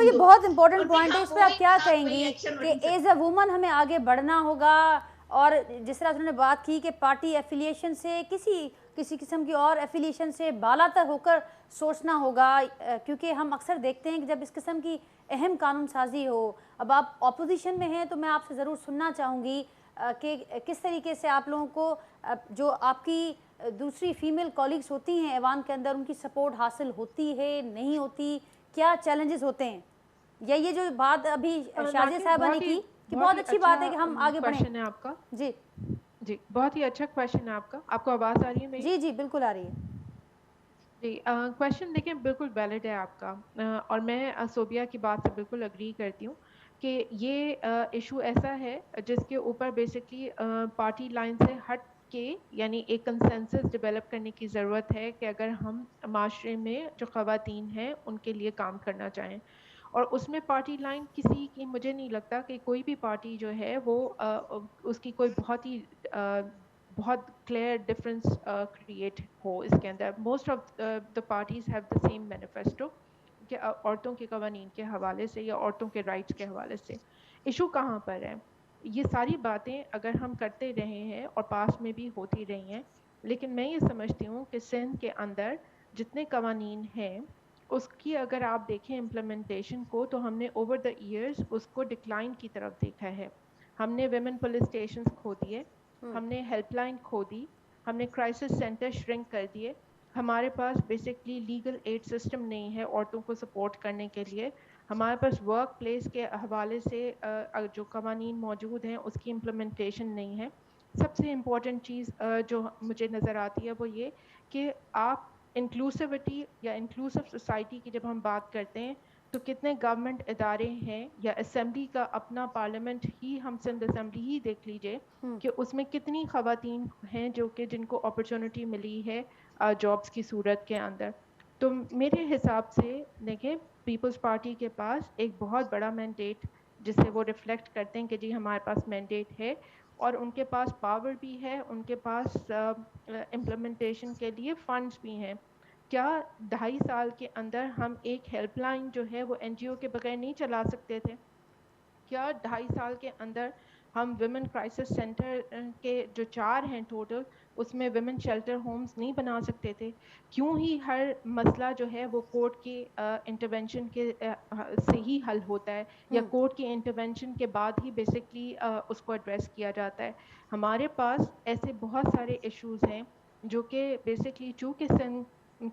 دیکھو یہ بہت امپورٹنٹ پوائنٹ ہے, اس پہ آپ کیا کہیں گی کہ ایز اے وومن ہمیں آگے بڑھنا ہوگا, اور جس طرح انہوں نے بات کی کہ پارٹی ایفیلیشن سے کسی قسم کی اور ایفیلیشن سے بالا تر ہو کر سوچنا ہوگا, کیونکہ ہم اکثر دیکھتے ہیں کہ جب اس قسم کی اہم قانون سازی ہو, اب آپ اپوزیشن میں ہیں تو میں آپ سے ضرور سننا چاہوں گی کہ کس طریقے سے آپ لوگوں کو جو آپ کی دوسری فیمیل کولیگز ہوتی ہیں ایوان کے اندر, ان کی سپورٹ حاصل ہوتی ہے نہیں ہوتی, کیا چیلنجز ہوتے ہیں, یا یہ جو بات ابھی شازیہ صاحبہ نے کی کہ بہت اچھی بات ہے کہ ہم آگے بڑھیں. کویشچن ہے آپ کا. جی بہت ہی اچھا کویشچن ہے آپ کا. آپ کو آواز آ رہی ہے میری؟ جی جی بالکل آ رہی ہے. جی کویشچن دیکھیں بالکل ویلڈ ہے آپ کا, اور میں صوبیہ کی بات سے بالکل اگری کرتی ہوں کہ یہ ایشو ایسا ہے جس کے اوپر بیسکلی پارٹی لائن سے ہٹ کے یعنی ایک کنسنسس ڈیولپ کرنے کی ضرورت ہے کہ اگر ہم معاشرے میں جو خواتین ہیں ان کے لیے کام کرنا چاہیں, اور اس میں پارٹی لائن کسی کی, مجھے نہیں لگتا کہ کوئی بھی پارٹی جو ہے وہ اس کی کوئی بہت کلیئر ڈفرینس کریٹ ہو اس کے اندر. Most of the parties have the same manifesto کہ عورتوں کے قوانین کے حوالے سے یا عورتوں کے رائٹس کے حوالے سے. ایشو کہاں پر ہے؟ یہ ساری باتیں اگر ہم کرتے رہے ہیں اور پاس میں بھی ہوتی رہی ہیں, لیکن میں یہ سمجھتی ہوں کہ سندھ کے اندر جتنے قوانین ہیں اس کی اگر آپ دیکھیں امپلیمنٹیشن کو, تو ہم نے اوور دا ایئرز اس کو ڈکلائن کی طرف دیکھا ہے. ہم نے ویمن پولیس اسٹیشنز کھو دیے, ہم نے ہیلپ لائن کھو دی, ہم نے کرائسس سینٹر شرنک کر دیے, ہمارے پاس بیسکلی لیگل ایڈ سسٹم نہیں ہے عورتوں کو سپورٹ کرنے کے لیے, ہمارے پاس ورک پلیس کے حوالے سے جو قوانین موجود ہیں اس کی امپلیمنٹیشن نہیں ہے. سب سے امپورٹنٹ چیز جو مجھے نظر آتی ہے وہ یہ کہ آپ انکلوسیوٹی یا انکلوسیو سوسائٹی کی جب ہم بات کرتے ہیں تو کتنے گورنمنٹ ادارے ہیں یا اسمبلی کا اپنا پارلیمنٹ ہی, ہم سندھ اسمبلی ہی دیکھ لیجئے کہ اس میں کتنی خواتین ہیں جو کہ جن کو اپرچونٹی ملی ہے جابس کی صورت کے اندر. تو میرے حساب سے دیکھیں پیپلز پارٹی کے پاس ایک بہت بڑا مینڈیٹ جسے وہ ریفلیکٹ کرتے ہیں کہ جی ہمارے پاس مینڈیٹ ہے, اور ان کے پاس پاور بھی ہے, ان کے پاس امپلیمنٹیشن کے لیے فنڈز بھی ہیں. کیا 2.5 سال کے اندر ہم ایک ہیلپ لائن جو ہے وہ این جی او کے بغیر نہیں چلا سکتے تھے؟ کیا 2.5 سال کے اندر ہم ویمن کرائسس سینٹر کے جو 4 ہیں ٹوٹل, اس میں ویمن شیلٹر ہومز نہیں بنا سکتے تھے؟ کیوں ہی ہر مسئلہ جو ہے وہ کورٹ کی انٹرونشن کے سے ہی حل ہوتا ہے, یا کورٹ کی انٹرونشن کے بعد ہی بیسکلی اس کو ایڈریس کیا جاتا ہے؟ ہمارے پاس ایسے بہت سارے ایشوز ہیں جو کہ بیسکلی چونکہ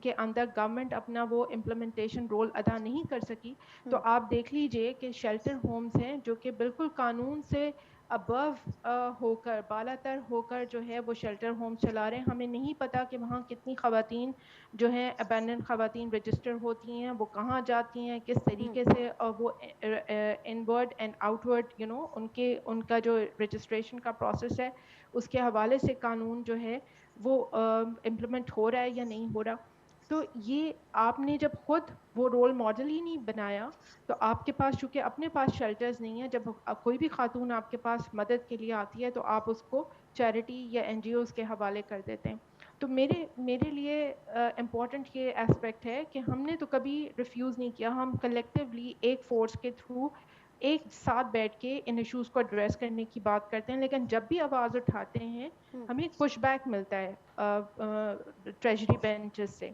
کے اندر گورنمنٹ اپنا وہ امپلیمنٹیشن رول ادا نہیں کر سکی, تو آپ دیکھ لیجئے کہ شیلٹر ہومز ہیں جو کہ بالکل قانون سے ابو ہو کر, بالا تر ہو کر جو ہے وہ شیلٹر ہوم چلا رہے ہیں. ہمیں نہیں پتا کہ وہاں کتنی خواتین جو ہیں ابینڈنڈ خواتین رجسٹر ہوتی ہیں, وہ کہاں جاتی ہیں, کس طریقے سے وہ inward and out word in کا جو رجسٹریشن کا پروسیس ہے اس کے حوالے سے قانون جو ہے وہ امپلیمنٹ ہو رہا ہے یا نہیں ہو رہا. تو یہ آپ نے جب خود وہ رول ماڈل ہی نہیں بنایا, تو آپ کے پاس چونکہ اپنے پاس شیلٹرز نہیں ہیں, جب کوئی بھی خاتون آپ کے پاس مدد کے لیے آتی ہے تو آپ اس کو چیریٹی یا این جی اوز کے حوالے کر دیتے ہیں. تو میرے لیے امپورٹنٹ یہ اسپیکٹ ہے کہ ہم نے تو کبھی ریفیوز نہیں کیا, ہم کلیکٹیولی ایک فورس کے تھرو ایک ساتھ بیٹھ کے ان ایشوز کو ایڈریس کرنے کی بات کرتے ہیں. لیکن جب بھی آواز اٹھاتے ہیں ہمیں پش بیک ملتا ہے ٹریجری بینچز سے.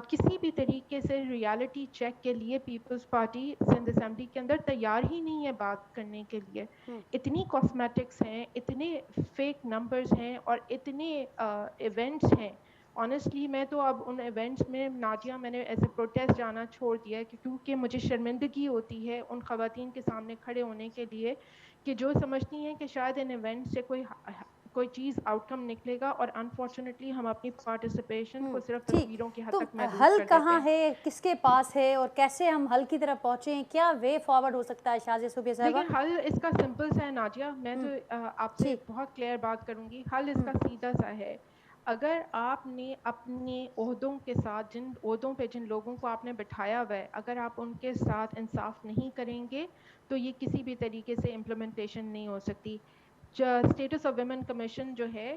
کسی بھی طریقے سے ریالٹی چیک کے لیے پیپلز پارٹی سندھ اسمبلی کے اندر تیار ہی نہیں ہے بات کرنے کے لیے. اتنی کاسمیٹکس ہیں, اتنے فیک نمبرز ہیں, اور اتنے ایونٹس ہیں. آنیسٹلی میں تو اب ان ایونٹس میں نادیہ, میں نے ایز اے پروٹیسٹ جانا چھوڑ دیا ہے کیونکہ مجھے شرمندگی ہوتی ہے ان خواتین کے سامنے کھڑے ہونے کے لیے کہ جو سمجھتی ہیں کہ شاید ان ایونٹ سے کوئی چیز آؤٹ کم نکلے گا, اور انفارچونیٹلی ہم اپنی پارٹیسپیشن کو صرف تصویروں کی حد تو تک محدود حل کر دیتے کہاں ہیں. ہے, کس کے پاس ہے, اور کیسے ہم حل کی طرف پہنچیں, کیا وے فارورڈ ہو سکتا ہے شازیہ صوبیہ صاحبہ؟ دیکھیں حل اس کا سمپل سا ہے نادیہ, میں تو آپ سے بہت کلیئر بات کروں گی. حل اس کا سیدھا سا ہے, اگر آپ نے اپنے عہدوں کے ساتھ, جن عہدوں پہ جن لوگوں کو آپ نے بٹھایا ہوا ہے, اگر آپ ان کے ساتھ انصاف نہیں کریں گے تو یہ کسی بھی طریقے سے امپلیمنٹیشن نہیں ہو سکتی. اسٹیٹس آف ویمن کمیشن جو ہے